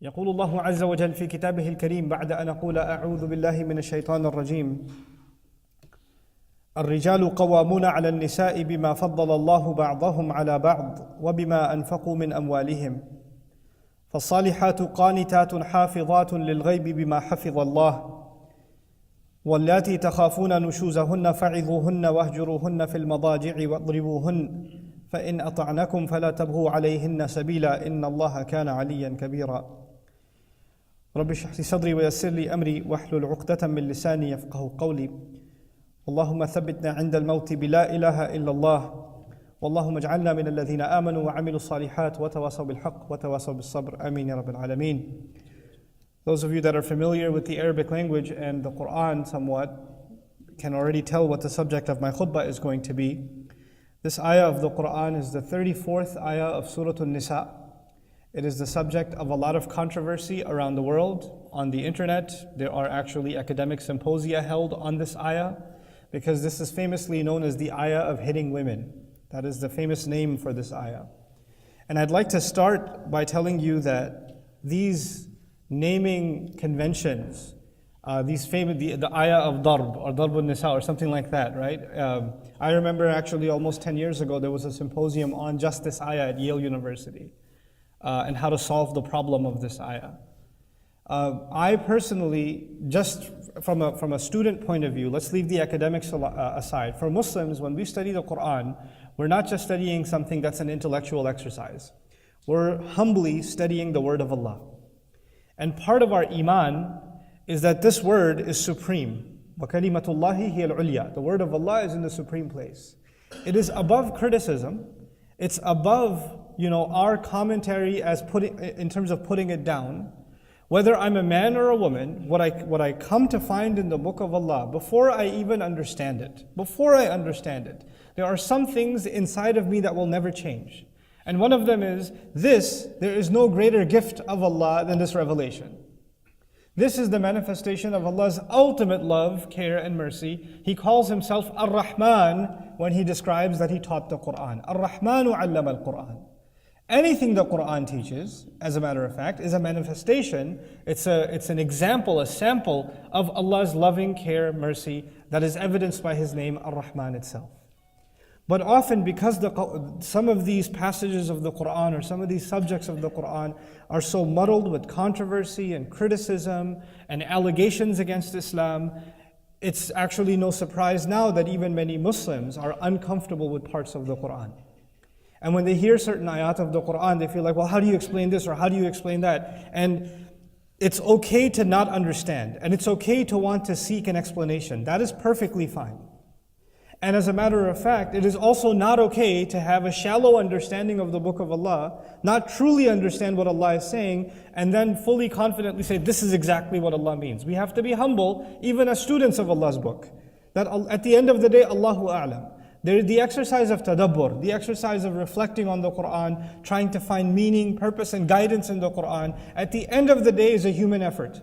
يقول الله عز وجل في كتابه الكريم بعد أن أقول أعوذ بالله من الشيطان الرجيم الرجال قوامون على النساء بما فضل الله بعضهم على بعض وبما أنفقوا من أموالهم فالصالحات قانتات حافظات للغيب بما حفظ الله واللاتي تخافون نشوزهن فعظوهن واهجروهن في المضاجع واضربوهن فإن أطعنكم فلا تبغوا عليهن سبيلا إن الله كان عليا كبيرا رب اشرح لي صدري ويسر لي أمري واحلل عقدة من لساني يفقه قولي اللهم ثبتنا عند الموت بلا إله إلا الله واللهم اجعلنا من الذين آمنوا وعملوا الصالحات وتواصوا بالحق وتواصوا بالصبر آمين يا رب العالمين. Those of you that are familiar with the Arabic language and the Quran somewhat can already tell what the subject of my khutbah is going to be. This ayah of the Quran is the 34th ayah of Surah An-Nisa. It is the subject of a lot of controversy around the world. On the internet, there are actually academic symposia held on this ayah because this is famously known as the ayah of hitting women. That is the famous name for this ayah. And I'd like to start by telling you that these naming conventions, the ayah of darb or darb al-nisa or something like that, right? I remember actually almost 10 years ago there was a symposium on just this ayah at Yale University and how to solve the problem of this ayah. I personally, just from a student point of view, let's leave the academics aside. For Muslims, when we study the Quran, we're not just studying something that's an intellectual exercise. We're humbly studying the word of Allah. And part of our iman is that this word is supreme. وَكَلِمَةُ اللَّهِ هِيَ الْعُلْيَا. The word of Allah is in the supreme place. It is above criticism. It's above, our commentary in terms of putting it down. Whether I'm a man or a woman, what I come to find in the book of Allah, before I even understand it, there are some things inside of me that will never change. And one of them is there is no greater gift of Allah than this revelation. This is the manifestation of Allah's ultimate love, care, and mercy. He calls himself Ar-Rahman when he describes that he taught the Quran. Ar-Rahmanu allama al-Quran. Anything the Quran teaches, as a matter of fact, is a manifestation. It's an example, a sample of Allah's loving care, mercy that is evidenced by His name, Ar-Rahman itself. But often because some of these passages of the Quran or some of these subjects of the Quran are so muddled with controversy and criticism and allegations against Islam, it's actually no surprise now that even many Muslims are uncomfortable with parts of the Quran. And when they hear certain ayat of the Quran, they feel like, well, how do you explain this or how do you explain that? And it's okay to not understand, and it's okay to want to seek an explanation. That is perfectly fine. And as a matter of fact, it is also not okay to have a shallow understanding of the book of Allah, not truly understand what Allah is saying, and then fully confidently say, this is exactly what Allah means. We have to be humble, even as students of Allah's book. That at the end of the day, Allahu A'lam. The exercise of tadabbur, the exercise of reflecting on the Quran, trying to find meaning, purpose, and guidance in the Quran, at the end of the day is a human effort.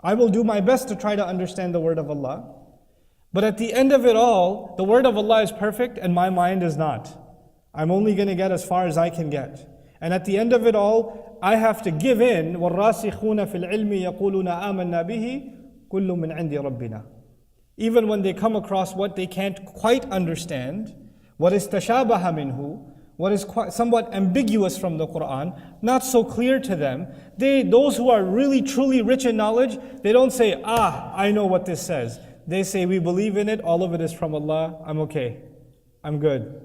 I will do my best to try to understand the word of Allah. But at the end of it all, the word of Allah is perfect and my mind is not. I'm only going to get as far as I can get. And at the end of it all, I have to give in. وَالرَّاسِخُونَ فِي الْعِلْمِ يَقُولُونَ آمَنَّا بِهِ كُلُّ مِنْ عِنْدِ رَبِّنَا. Even when they come across what they can't quite understand, what is tashabaha minhu, what is somewhat ambiguous from the Quran, not so clear to them, those who are really truly rich in knowledge, they don't say, I know what this says. They say, we believe in it, all of it is from Allah, I'm okay, I'm good.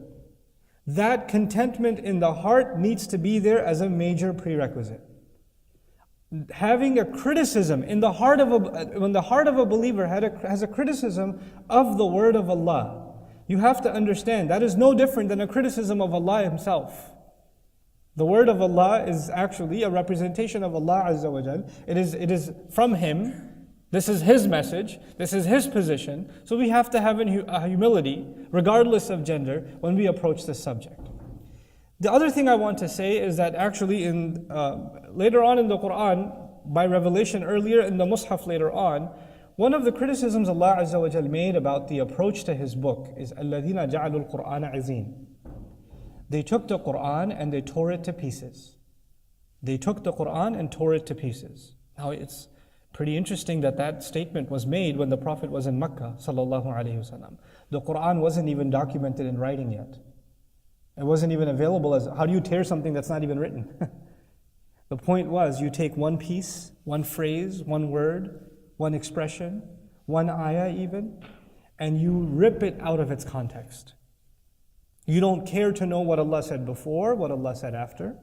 That contentment in the heart needs to be there as a major prerequisite. Having a criticism when the heart of a believer has a criticism of the word of Allah, you have to understand that is no different than a criticism of Allah Himself. The word of Allah is actually a representation of Allah Azza wa Jal. It is from Him. This is His message. This is His position. So we have to have a humility, regardless of gender, when we approach this subject. The other thing I want to say is that actually later on in the Quran, by revelation earlier in the Mus'haf later on, one of the criticisms Allah Azza wa Jal made about the approach to His book is الَّذِينَ جَعَلُوا الْقُرْآنَ عِزِينَ. They took the Quran and they tore it to pieces. They took the Quran and tore it to pieces. Now it's pretty interesting that that statement was made when the Prophet was in Mecca, sallallahu alaihi wasallam. The Quran wasn't even documented in writing yet. It wasn't even available as, how do you tear something that's not even written? The point was, you take one piece, one phrase, one word, one expression, one ayah even, and you rip it out of its context. You don't care to know what Allah said before, what Allah said after.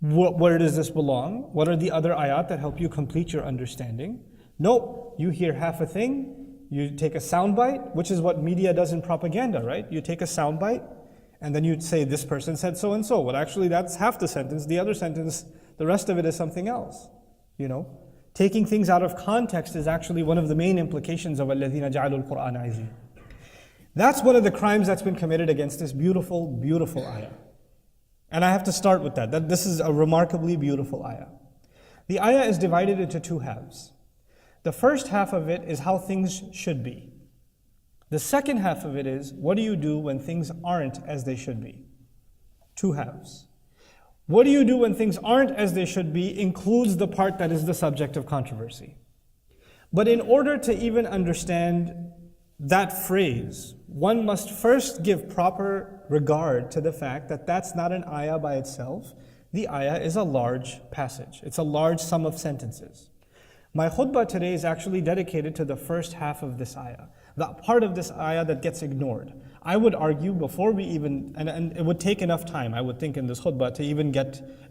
Where does this belong? What are the other ayat that help you complete your understanding? Nope, you hear half a thing, you take a soundbite, which is what media does in propaganda, right? You take a soundbite, and then you'd say, this person said so and so. Well, actually, that's half the sentence. The other sentence, the rest of it is something else. You know, taking things out of context is actually one of the main implications of الَّذِينَ جَعَلُوا الْقُرْآنَ عِزِينَ. That's one of the crimes that's been committed against this beautiful, beautiful ayah. And I have to start with that this is a remarkably beautiful ayah. The ayah is divided into two halves. The first half of it is how things should be. The second half of it is, what do you do when things aren't as they should be? Two halves. What do you do when things aren't as they should be includes the part that is the subject of controversy. But in order to even understand that phrase, one must first give proper regard to the fact that that's not an ayah by itself. The ayah is a large passage. It's a large sum of sentences. My khutbah today is actually dedicated to the first half of this ayah, the part of this ayah that gets ignored. I would argue before we even, and it would take enough time, I would think, in this khutbah to even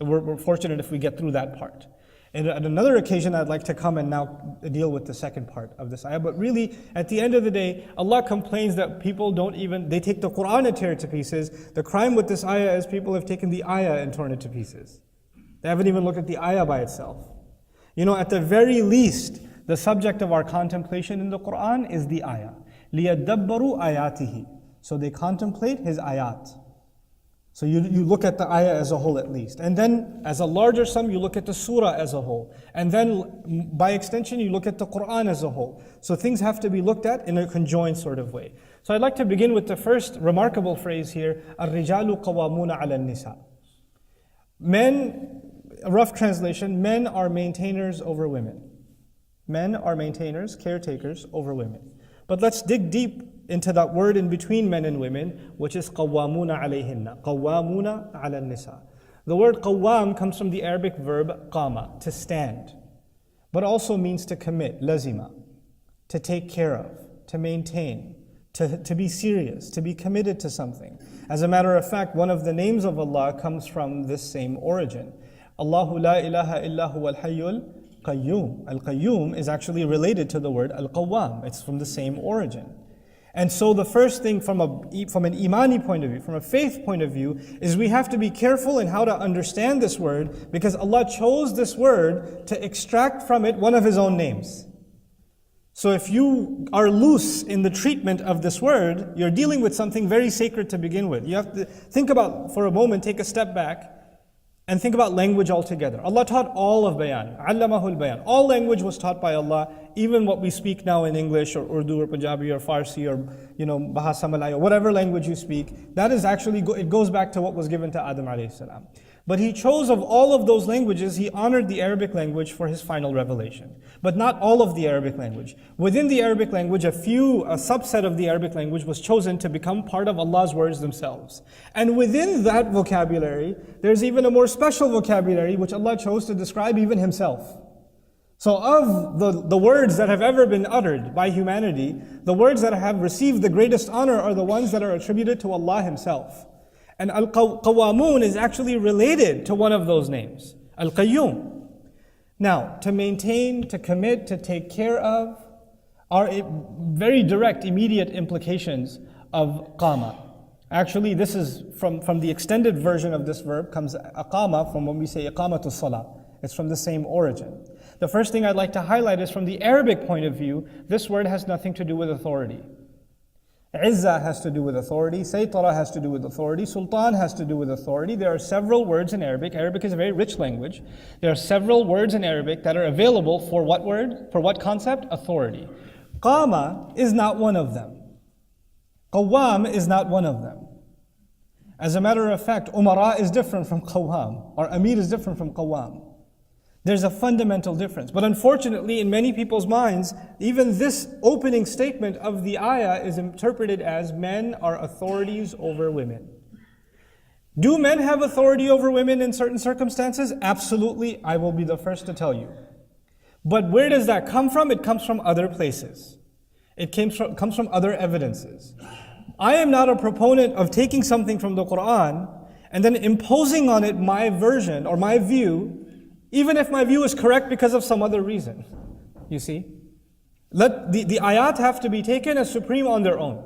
we're fortunate if we get through that part. And at another occasion, I'd like to come and now deal with the second part of this ayah. But really, at the end of the day, Allah complains that people they take the Quran and tear it to pieces. The crime with this ayah is people have taken the ayah and torn it to pieces. They haven't even looked at the ayah by itself. You know, at the very least, the subject of our contemplation in the Quran is the ayah. لِيَدَّبَّرُوا آيَاتِهِ. So they contemplate His ayat. So you look at the ayah as a whole at least. And then as a larger sum, you look at the surah as a whole. And then by extension, you look at the Quran as a whole. So things have to be looked at in a conjoined sort of way. So I'd like to begin with the first remarkable phrase here, الرِّجَالُ قَوَّامُونَ عَلَى النِّسَاءِ. Men, a rough translation, men are maintainers over women. Men are maintainers, caretakers over women. But let's dig deep into that word in between men and women, which is قَوَّامُونَ عَلَيْهِنَّ قَوَّامُونَ عَلَى النِّسَاءِ. The word qawwam comes from the Arabic verb qama, to stand, but also means to commit, lazima, to take care of, to maintain, to be serious, to be committed to something. As a matter of fact, one of the names of Allah comes from this same origin. Allahu la ilaha illa huwa al-hayyul qayyum. Al-qayyum is actually related to the word al-qawwam. It's from the same origin. And so the first thing from an imani point of view, from a faith point of view, is we have to be careful in how to understand this word, because Allah chose this word to extract from it one of His own names. So if you are loose in the treatment of this word, you're dealing with something very sacred to begin with. You have to think about, for a moment, take a step back, and think about language altogether. Allah taught all of bayan, allamahul bayan. All language was taught by Allah, even what we speak now in English or Urdu or Punjabi or Farsi or Bahasa Malay or whatever language you speak. That is actually, it goes back to what was given to Adam alayhi salam. But He chose of all of those languages, He honored the Arabic language for His final revelation. But not all of the Arabic language. Within the Arabic language, a subset of the Arabic language was chosen to become part of Allah's words themselves. And within that vocabulary, there's even a more special vocabulary which Allah chose to describe even Himself. So of the words that have ever been uttered by humanity, the words that have received the greatest honor are the ones that are attributed to Allah Himself. And Al-Qawwamun is actually related to one of those names, Al-Qayyum. Now, to maintain, to commit, to take care of are very direct, immediate implications of qama. Actually, this is from the extended version of this verb comes aqama, from when we say iqamatus salah. It's from the same origin. The first thing I'd like to highlight is from the Arabic point of view, this word has nothing to do with authority. Izzah has to do with authority, Saytara has to do with authority, Sultan has to do with authority. There are several words in Arabic. Arabic is a very rich language. There are several words in Arabic that are available for what word? For what concept? Authority. Qama is not one of them. Qawwam is not one of them. As a matter of fact, umara is different from qawwam, or amir is different from qawwam. There's a fundamental difference. But unfortunately, in many people's minds, even this opening statement of the ayah is interpreted as men are authorities over women. Do men have authority over women in certain circumstances? Absolutely, I will be the first to tell you. But where does that come from? It comes from other places. It comes from other evidences. I am not a proponent of taking something from the Quran and then imposing on it my version or my view, even if my view is correct because of some other reason. You see? The ayat have to be taken as supreme on their own.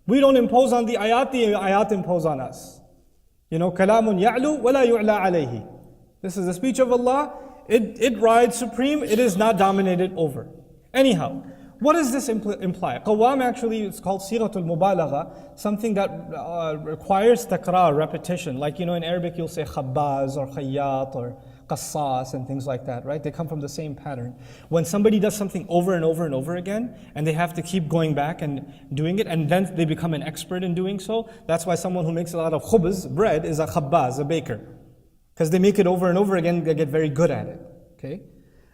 We don't impose on the ayat impose on us. Kalamun ya'lu wa la yu'la alayhi. This is the speech of Allah. It rides supreme. It is not dominated over. Anyhow, what does this imply? Qawwam actually is called sighatul mubalagha, something that requires takrar, repetition. Like, in Arabic you'll say khabbaz or khayyat or qassas and things like that, right? They come from the same pattern. When somebody does something over and over and over again, and they have to keep going back and doing it, and then they become an expert in doing so, that's why someone who makes a lot of khubz, bread, is a khabbaz, a baker. Because they make it over and over again, they get very good at it. Okay?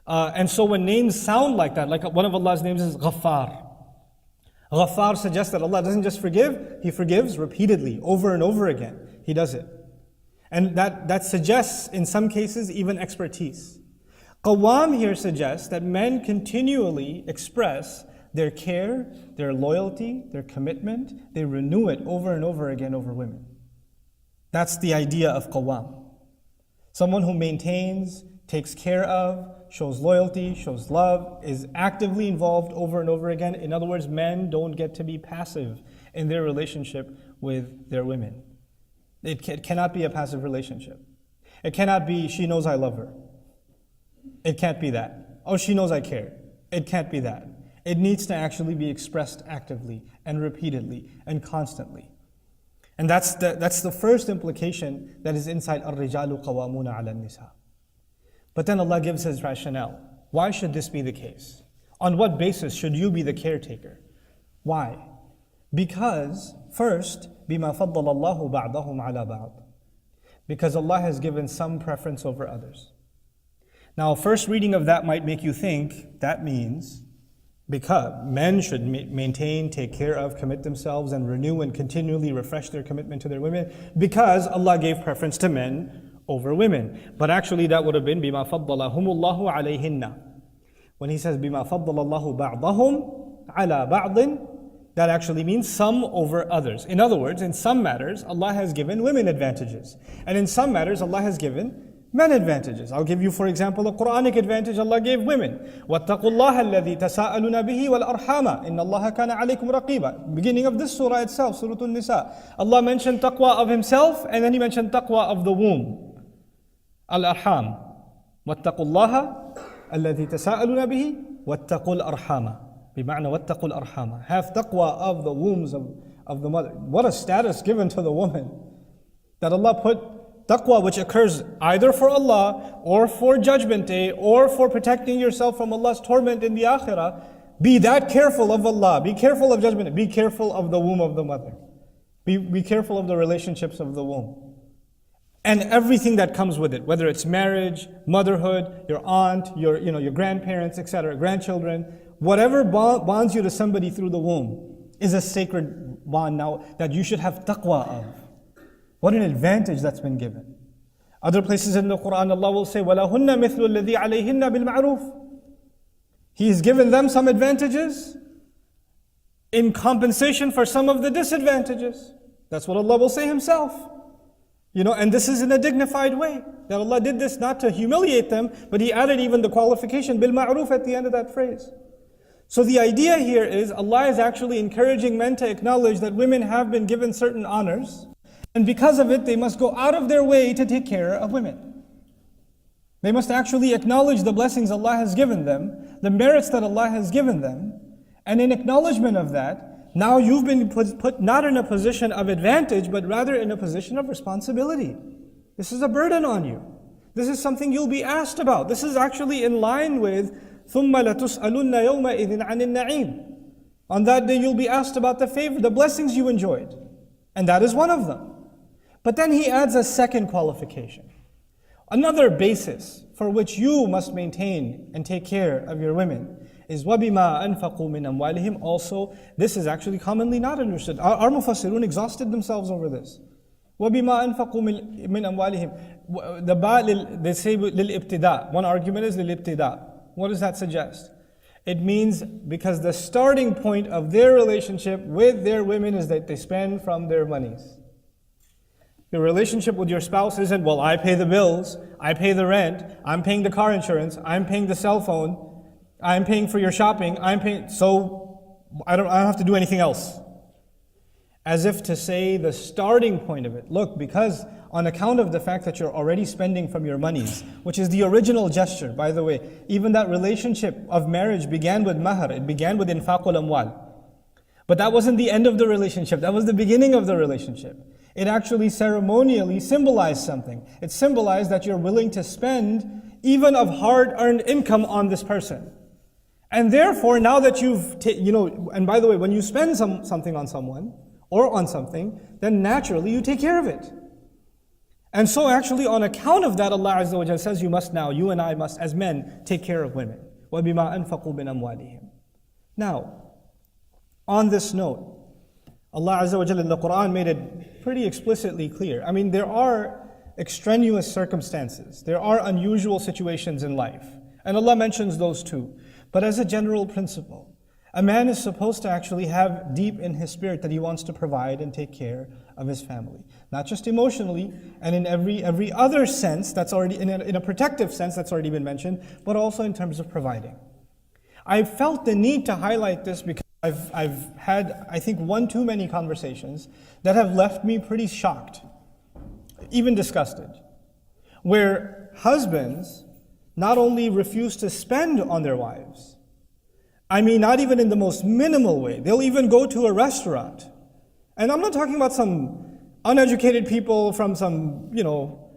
And so when names sound like that, like one of Allah's names is Ghaffar. Ghaffar suggests that Allah doesn't just forgive, He forgives repeatedly, over and over again. He does it. And that suggests, in some cases, even expertise. Qawwam here suggests that men continually express their care, their loyalty, their commitment. They renew it over and over again over women. That's the idea of Qawwam. Someone who maintains, takes care of, shows loyalty, shows love, is actively involved over and over again. In other words, men don't get to be passive in their relationship with their women. It cannot be a passive relationship. It cannot be, she knows I love her. It can't be that. Oh, she knows I care. It can't be that. It needs to actually be expressed actively and repeatedly and constantly. And that's the first implication that is inside الرِّجَالُ قَوَامُونَ عَلَى النِّسَاءِ. But then Allah gives His rationale. Why should this be the case? On what basis should you be the caretaker? Why? Because, first, بِمَا فَضَّلَ اللَّهُ بَعْضَهُمْ عَلَى بَعْضٍ. Because Allah has given some preference over others. Now, first reading of that might make you think that means because men should maintain, take care of, commit themselves, and renew and continually refresh their commitment to their women because Allah gave preference to men over women. But actually that would have been بِمَا فَضَّلَهُمُ اللَّهُ عَلَيْهِنَّ. When He says بِمَا فَضَّلَ اللَّهُ بَعْضَهُمْ عَلَى بَعْضٍ, that actually means some over others. In other words, in some matters, Allah has given women advantages. And in some matters, Allah has given men advantages. I'll give you, for example, a Quranic advantage Allah gave women. وَاتَّقُوا اللَّهَ الَّذِي تَسَاءَلُونَ بِهِ وَالْأَرْحَامَ إِنَّ اللَّهَ كَانَ عَلَيْكُمْ رَقِيبًا. Beginning of this surah itself, Surah An-Nisa. Allah mentioned taqwa of Himself, and then He mentioned taqwa of the womb. Al-Arham. وَاتَّقُوا اللَّهَ الَّذِي تَسَاءَلُونَ بِهِ وَاتَّقُوا الْأَرْحَامَ. بمعنى وَاتَّقُوا الْأَرْحَامَ. Have taqwa of the wombs of the mother. What a status given to the woman. That Allah put taqwa, which occurs either for Allah or for Judgment Day or for protecting yourself from Allah's torment in the Akhirah. Be that careful of Allah. Be careful of Judgment Day. Be careful of the womb of the mother. Be careful of the relationships of the womb. And everything that comes with it, whether it's marriage, motherhood, your aunt, your grandparents, etc., grandchildren, whatever bonds you to somebody through the womb is a sacred bond now that you should have taqwa of. What an advantage that's been given. Other places in the Quran, Allah will say, وَلَهُنَّ مِثْلُ الَّذِي عَلَيْهِنَّ بِالْمَعْرُوفِ. He's given them some advantages in compensation for some of the disadvantages. That's what Allah will say Himself. And this is in a dignified way. That Allah did this not to humiliate them, but He added even the qualification, bil-ma'ruf, at the end of that phrase. So the idea here is Allah is actually encouraging men to acknowledge that women have been given certain honors, and because of it, they must go out of their way to take care of women. They must actually acknowledge the blessings Allah has given them, the merits that Allah has given them, and in acknowledgement of that, now you've been put not in a position of advantage, but rather in a position of responsibility. This is a burden on you. This is something you'll be asked about. This is actually in line with ثُمَّ لَتُسْأَلُنَّ يَوْمَئِذٍ عَنِ النَّعِيمِ. On that day you'll be asked about the favor, the blessings you enjoyed. And that is one of them. But then he adds a second qualification. Another basis for which you must maintain and take care of your women is وَبِمَا أَنْفَقُوا مِنْ أَمْوَالِهِمْ. Also, this is actually commonly not understood. Our Mufassirun exhausted themselves over this. وَبِمَا أَنْفَقُوا مِنْ أَمْوَالِهِمْ. The ba, they say لِلْإِبْتِدَاء. One argument is لِلْإِبْتِدَاء. What does that suggest? It means because the starting point of their relationship with their women is that they spend from their monies. Your relationship with your spouse isn't, well, I pay the bills, I pay the rent, I'm paying the car insurance, I'm paying the cell phone, I'm paying for your shopping, so I don't have to do anything else. As if to say the starting point of it. Look, because on account of the fact that you're already spending from your monies, which is the original gesture, by the way, even that relationship of marriage began with mahar, it began with infaqul amwal. But that wasn't the end of the relationship, that was the beginning of the relationship. It actually ceremonially symbolized something. It symbolized that you're willing to spend even of hard-earned income on this person. And therefore, now that and by the way, when you spend something on someone or on something, then naturally you take care of it. And so actually on account of that, Allah Azza wa Jalla says you and I must, as men, take care of women. وَبِمَا أَنْفَقُوا مِنْ أَمْوَالِهِمْ. Now, on this note, Allah Azza wa Jalla in the Quran made it pretty explicitly clear. I mean, there are extraneous circumstances. There are unusual situations in life. And Allah mentions those too. But as a general principle, a man is supposed to actually have deep in his spirit that he wants to provide and take care of his family. Not just emotionally and in every other sense that's already, in a protective sense that's already been mentioned, but also in terms of providing. I felt the need to highlight this because I've had, I think, one too many conversations that have left me pretty shocked, even disgusted, where husbands not only refuse to spend on their wives, I mean, not even in the most minimal way. They'll even go to a restaurant. And I'm not talking about some uneducated people from some rural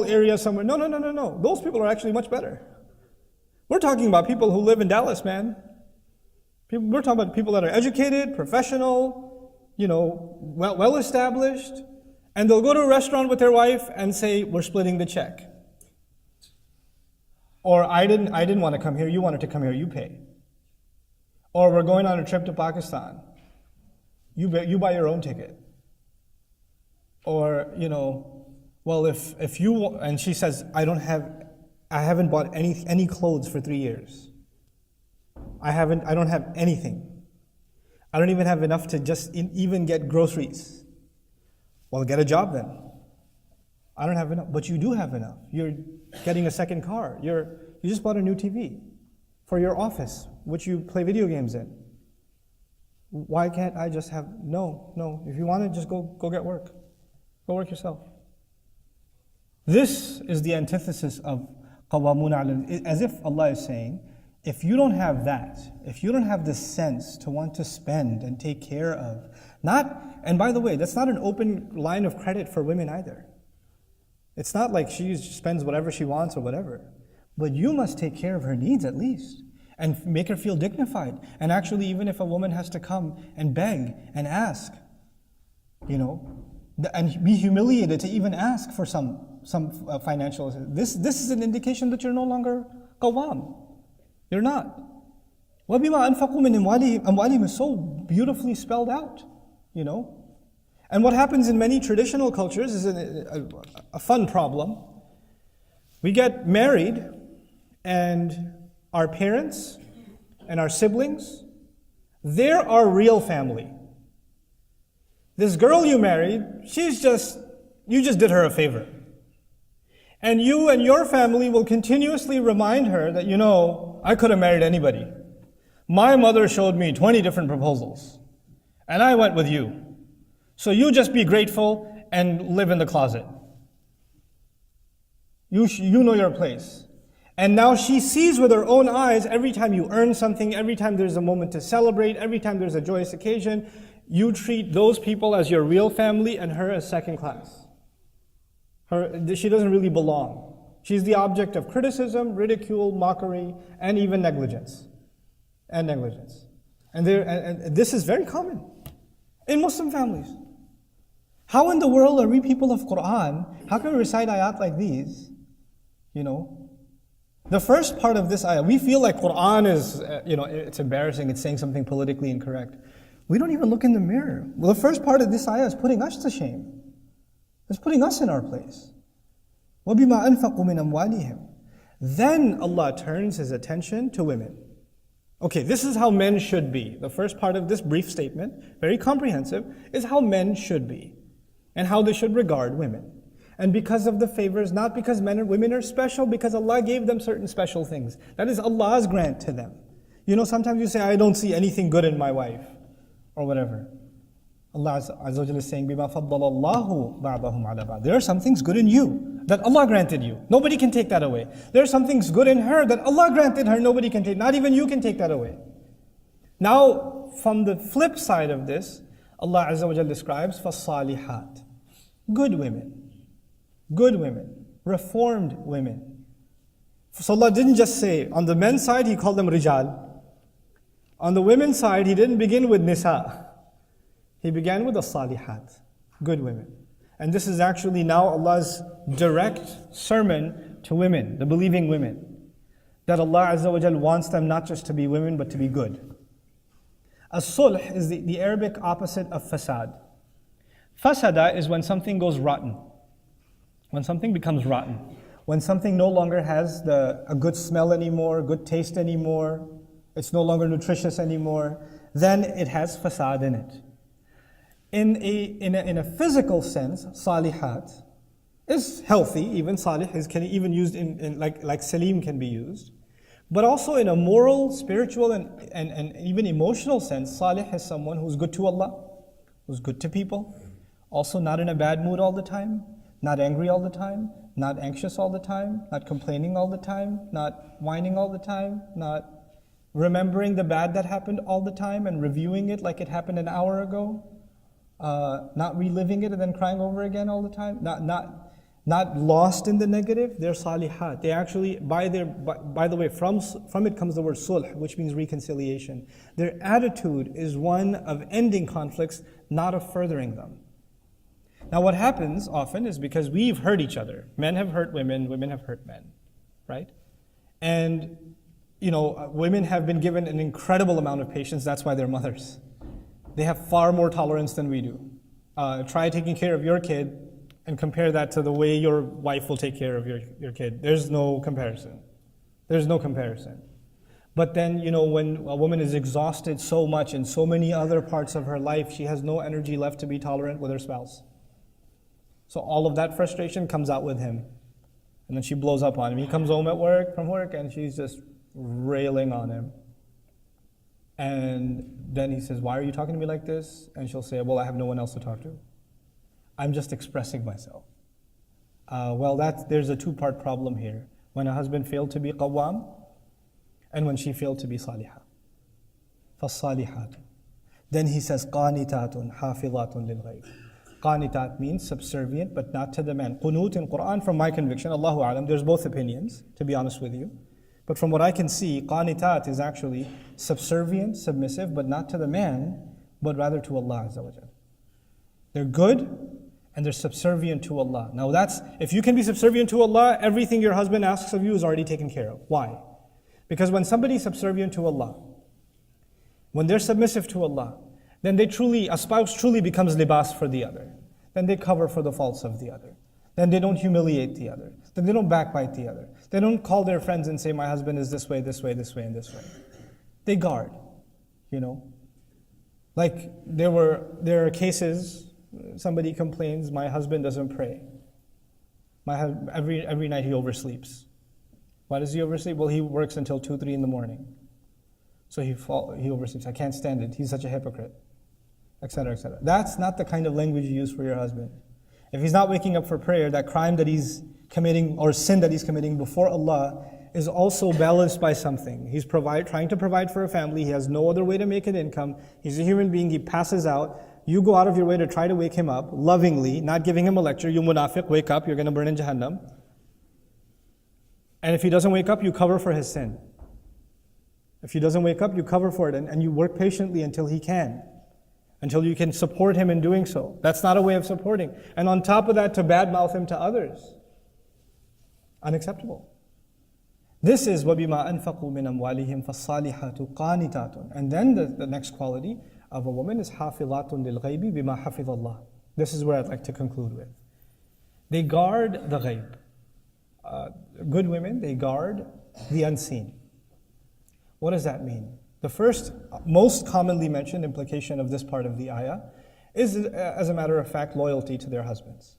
area somewhere. No. Those people are actually much better. We're talking about people who live in Dallas, man. We're talking about people that are educated, professional, well established, and they'll go to a restaurant with their wife and say, we're splitting the check. Or I didn't want to come here, you wanted to come here, you pay. Or we're going on a trip to Pakistan. You buy your own ticket. Or, well, if you, and she says, I haven't bought any clothes for 3 years. I don't have anything. I don't even have enough to just even get groceries. Well, get a job then. I don't have enough, but you do have enough. You're getting a second car. You just bought a new TV for your office, which you play video games in. Why can't I just have, no. If you want to, just go get work. Go work yourself. This is the antithesis of qawwamuna ala, as if Allah is saying, if you don't have that, if you don't have the sense to want to spend and take care of, and by the way, that's not an open line of credit for women either. It's not like she spends whatever she wants or whatever. But you must take care of her needs at least and make her feel dignified. And actually, even if a woman has to come and beg and ask, and be humiliated to even ask for some financial assistance, this is an indication that you're no longer qawwam. You're not. وَبِمَا أَنْفَقُوا مِنْ أَمْوَالِهِمْ is so beautifully spelled out, And what happens in many traditional cultures is a fun problem. We get married, and our parents and our siblings, they're our real family. This girl you married, you just did her a favor. And you and your family will continuously remind her that, I could have married anybody. My mother showed me 20 different proposals, and I went with you. So you just be grateful and live in the closet. You know your place. And now she sees with her own eyes, every time you earn something, every time there's a moment to celebrate, every time there's a joyous occasion, you treat those people as your real family and her as second class. She doesn't really belong. She's the object of criticism, ridicule, mockery, and even negligence. And this is very common in Muslim families. How in the world are we people of Quran? How can we recite ayat like these? You know, the first part of this ayah, we feel like Quran is, it's embarrassing, it's saying something politically incorrect. We don't even look in the mirror. Well, the first part of this ayah is putting us to shame. It's putting us in our place. وَبِمَا أَنْفَقُوا مِنْ أَمْوَالِهِمْ. Then Allah turns His attention to women. Okay, this is how men should be. The first part of this brief statement, very comprehensive, is how men should be and how they should regard women. And because of the favors, not because men and women are special, because Allah gave them certain special things. That is Allah's grant to them. You know, sometimes you say, I don't see anything good in my wife, or whatever. Allah Azza wa Jalla is saying, بِمَا فَضَّلَ اللَّهُ بَعْضَهُمْ عَلَى بَعْضٍ. There are some things good in you that Allah granted you. Nobody can take that away. There are some things good in her that Allah granted her. Nobody can take. Not even you can take that away. Now, from the flip side of this, Allah Azza wa Jalla describes فَالصَّالِحَاتِ. Good women. Good women. Reformed women. So Allah didn't just say, on the men's side, He called them rijal. On the women's side, He didn't begin with nisa. He began with the salihat, good women. And this is actually now Allah's direct sermon to women, the believing women. That Allah Azza wa Jal wants them not just to be women, but to be good. As-sulh is the Arabic opposite of fasad. Fasada is when something goes rotten. When something becomes rotten. When something no longer has a good smell anymore, good taste anymore, it's no longer nutritious anymore, then it has fasad in it. In a physical sense, salihat is healthy. Even salih can even used like salim can be used. But also in a moral, spiritual, and even emotional sense, salih is someone who's good to Allah, who's good to people. Also not in a bad mood all the time, not angry all the time, not anxious all the time, not complaining all the time, not whining all the time, not remembering the bad that happened all the time and reviewing it like it happened an hour ago. Not reliving it and then crying over again all the time, not lost in the negative. They're salihat. They actually, by the way, from it comes the word sulh, which means reconciliation. Their attitude is one of ending conflicts, not of furthering them. Now what happens often is because we've hurt each other. Men have hurt women, women have hurt men, right? And, women have been given an incredible amount of patience, that's why they're mothers. They have far more tolerance than we do. Try taking care of your kid and compare that to the way your wife will take care of your kid. There's no comparison. There's no comparison. But then, when a woman is exhausted so much in so many other parts of her life, she has no energy left to be tolerant with her spouse. So all of that frustration comes out with him. And then she blows up on him. He comes home from work, and she's just railing on him. And then he says, why are you talking to me like this? And she'll say, well, I have no one else to talk to. I'm just expressing myself. There's a two-part problem here. When a husband failed to be qawwam, and when she failed to be salihah. فَالصَّالِحَاتُ. Then he says, قَانِتَاتٌ حَافِظَاتٌ لِلْغَيْبِ. Qanitat means subservient, but not to the man. Qunut in Quran, from my conviction, Allahu A'lam, there's both opinions, to be honest with you. But from what I can see, qanitat is actually subservient, submissive, but not to the man, but rather to Allah Azza wa Jalla. They're good, and they're subservient to Allah. Now if you can be subservient to Allah, everything your husband asks of you is already taken care of. Why? Because when somebody's subservient to Allah, when they're submissive to Allah, then a spouse truly becomes libas for the other. Then they cover for the faults of the other. Then they don't humiliate the other. Then they don't backbite the other. They don't call their friends and say, my husband is this way, this way, this way, and this way. They guard, Like there are cases, somebody complains, my husband doesn't pray. Every night he oversleeps. Why does he oversleep? Well, he works until 2, 3 in the morning. So he oversleeps. I can't stand it. He's such a hypocrite, etc., etc. That's not the kind of language you use for your husband. If he's not waking up for prayer, that crime that he's committing or sin that he's committing before Allah is also balanced by something. He's trying to provide for a family. He has no other way to make an income. He's a human being. He passes out. You go out of your way to try to wake him up lovingly, not giving him a lecture. You munafiq, wake up. You're going to burn in Jahannam. And if he doesn't wake up, you cover for his sin. If he doesn't wake up, you cover for it and you work patiently until he can. until you can support him in doing so. That's not a way of supporting. And on top of that, to badmouth him to others. Unacceptable. This is وَبِمَا أَنفَقُوا مِنْ أَمْوَالِهِمْ فَالصَّالِحَاتُ قَانِتَاتٌ. And then the next quality of a woman is حَافِظَاتٌ لِلْغَيْبِ بِمَا حَفِظَ اللَّهِ. This is where I'd like to conclude with. They guard the ghaib. Good women, they guard the unseen. What does that mean? The first, most commonly mentioned implication of this part of the ayah is, as a matter of fact, loyalty to their husbands.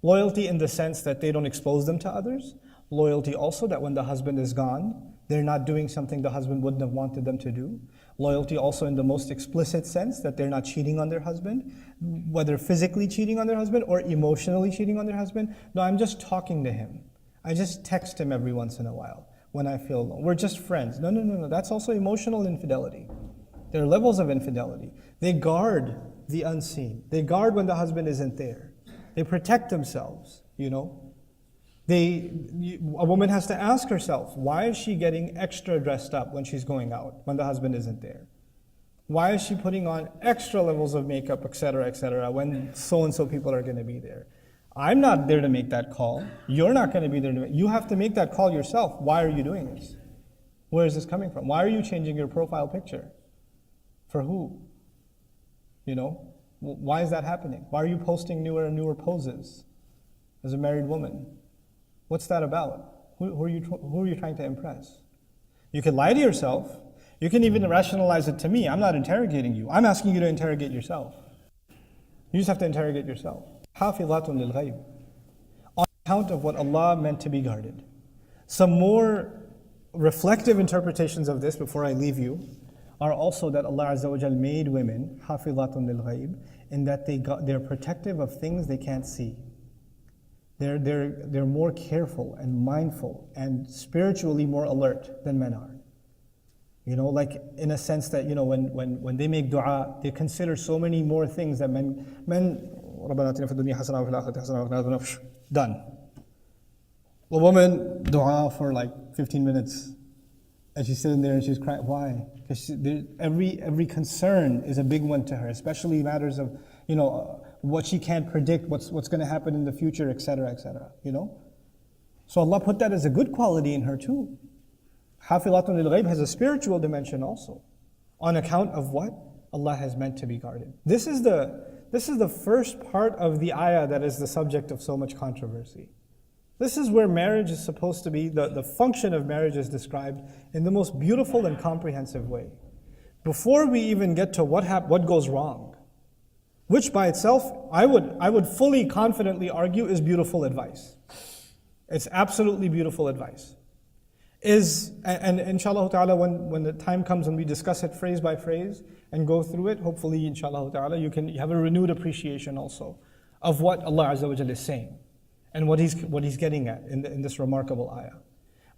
Loyalty in the sense that they don't expose them to others. Loyalty also that when the husband is gone, they're not doing something the husband wouldn't have wanted them to do. Loyalty also in the most explicit sense that they're not cheating on their husband, whether physically cheating on their husband or emotionally cheating on their husband. No, I'm just talking to him. I just text him every once in a while when I feel alone. We're just friends. No. That's also emotional infidelity. There are levels of infidelity. They guard the unseen. They guard when the husband isn't there. They protect themselves, A woman has to ask herself, why is she getting extra dressed up when she's going out, when the husband isn't there? Why is she putting on extra levels of makeup, etc., when so-and-so people are going to be there? I'm not there to make that call. You're not going to be there to make. You have to make that call yourself. Why are you doing this? Where is this coming from? Why are you changing your profile picture? For who? Why is that happening? Why are you posting newer and newer poses as a married woman? What's that about? Who are you trying to impress? You can lie to yourself. You can even rationalize it to me. I'm not interrogating you. I'm asking you to interrogate yourself. You just have to interrogate yourself. حَافِظَاتٌ لِلْغَيْبِ. On account of what Allah meant to be guarded. Some more reflective interpretations of this before I leave you are also that Allah Azza wa Jal made women حَافِظَاتٌ لِلْغَيْبِ in that they're protective of things they can't see. They're more careful and mindful and spiritually more alert than men are. Like in a sense that, when they make dua, they consider so many more things that men رَبَّنَا آتِنَا فِي الدُّنْيَا حَسَنَةً وَفِي الْآخِرَةِ حَسَنَةً وَقِنَا عَذَابَ النَّارِ. Done. A woman, dua for like 15 minutes. And she's sitting there and she's crying. Why? Because every concern is a big one to her, especially matters of, what she can't predict, what's going to happen in the future, etc., So Allah put that as a good quality in her too. Hafilatun lil ghaib has a spiritual dimension also, on account of what Allah has meant to be guarded. This is the first part of the ayah that is the subject of so much controversy. This is where marriage is supposed to be, the function of marriage is described in the most beautiful and comprehensive way. Before we even get to what goes wrong, which by itself, I would fully confidently argue is beautiful advice. It's absolutely beautiful advice. And inshallah ta'ala, when the time comes and we discuss it phrase by phrase and go through it, hopefully inshallah ta'ala, you have a renewed appreciation also of what Allah Azza wa Jalla is saying and what He's getting at in this remarkable ayah.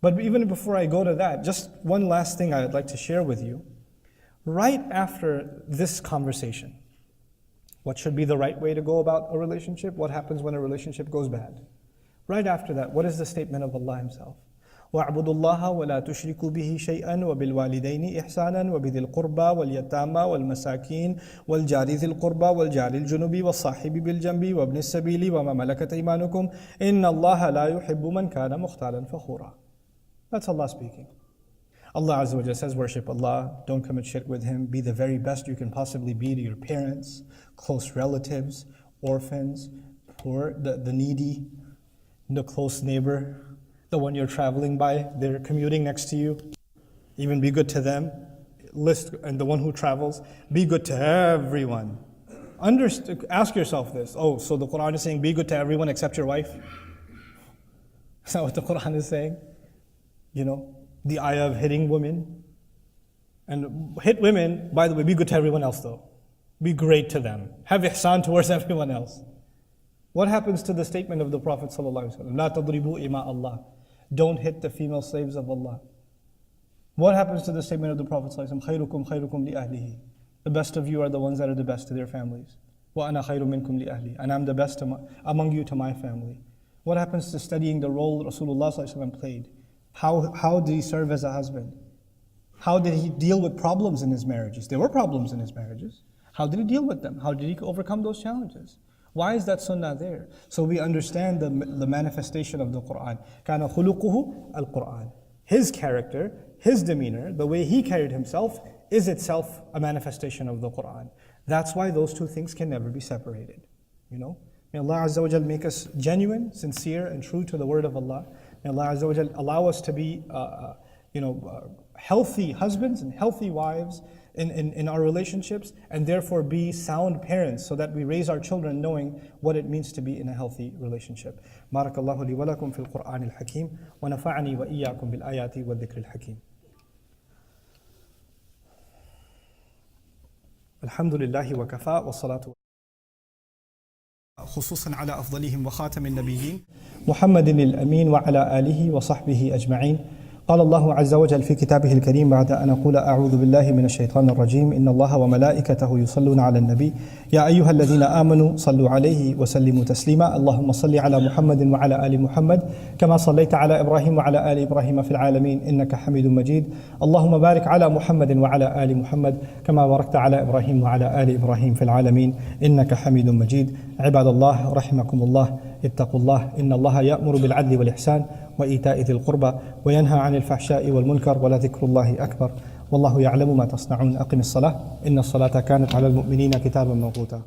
But even before I go to that, just one last thing I'd like to share with you. Right after this conversation, what should be the right way to go about a relationship? What happens when a relationship goes bad? Right after that, what is the statement of Allah Himself? وَاعْبُدُوا اللَّهَ وَلَا تُشْرِكُوا بِهِ شَيْئًا وَبِالْوَالِدَيْنِ إِحْسَانًا وَبِذِي الْقُرْبَى وَالْيَتَامَى وَالْمَسَاكِينِ وَالْجَارِ ذِي الْقُرْبَى وَالْجَارِ الْجُنُبِ وَالصَّاحِبِ بِالْجَنْبِ وَابْنِ السَّبِيلِ وَمَا مَلَكَتْ أَيْمَانُكُمْ إِنَّ اللَّهَ لَا يُحِبُّ مَنْ كَانَ مُخْتَالًا فَخُورًا. That's Allah speaking. Allah Azza wa Jalla says, worship Allah, don't commit shirk with Him, be the very best you can possibly be to your parents, close relatives, orphans, poor, the needy, the close neighbor, the one you're traveling by, they're commuting next to you. Even be good to them. And the one who travels, be good to everyone. Ask yourself this. Oh, so the Quran is saying be good to everyone except your wife? Is that what the Quran is saying? The ayah of hitting women. And hit women, by the way, be good to everyone else though. Be great to them. Have ihsan towards everyone else. What happens to the statement of the Prophet ﷺ? لا تضربوا إماء الله. Don't hit the female slaves of Allah. What happens to the statement of the Prophet ﷺ? خيركم خيركم لأهله. The best of you are the ones that are the best to their families. وأنا خير منكم لأهلي. And I'm the best among you to my family. What happens to studying the role Rasulullah ﷺ played? How did he serve as a husband? How did he deal with problems in his marriages? There were problems in his marriages. How did he deal with them? How did he overcome those challenges? Why is that sunnah there? So we understand the manifestation of the Quran. كَانَ خُلُقُهُ الْقُرْآنِ. His character, his demeanor, the way he carried himself is itself a manifestation of the Quran. That's why those two things can never be separated. May Allah Azza wa Jal make us genuine, sincere, and true to the word of Allah. May Allah Azza wa Jal allow us to be healthy husbands and healthy wives in our relationships, and therefore be sound parents, so that we raise our children knowing what it means to be in a healthy relationship. Barakallahu li wa lakum fil Qur'an al-Hakim, wa nafa'ani wa iyyakum bil ayati wa dhikr al-Hakim. Alhamdulillahi wa kafa wa salatu خصوصا على أفضلهم وخاتم النبيين محمد الأمين وعلى آله وصحبه أجمعين. قال الله عز وجل في كتابه الكريم بعد أن أقول أعوذ بالله من الشيطان الرجيم إن الله وملائكته يصلون على النبي يا أيها الذين آمنوا صلوا عليه وسلموا تسليما اللهم صل على محمد وعلى آل محمد كما صليت على إبراهيم وعلى آل إبراهيم في العالمين إنك حميد مجيد اللهم بارك على محمد وعلى آل محمد كما باركت على إبراهيم وعلى آل إبراهيم في العالمين إنك حميد مجيد. عباد الله رحمكم الله اتقوا الله إن الله يأمر بالعدل والإحسان وإيتاء ذي القربى وينهى عن الفحشاء والمنكر ولذكر الله أكبر والله يعلم ما تصنعون. أقم الصلاة إن الصلاة كانت على المؤمنين كتابا موقوتا.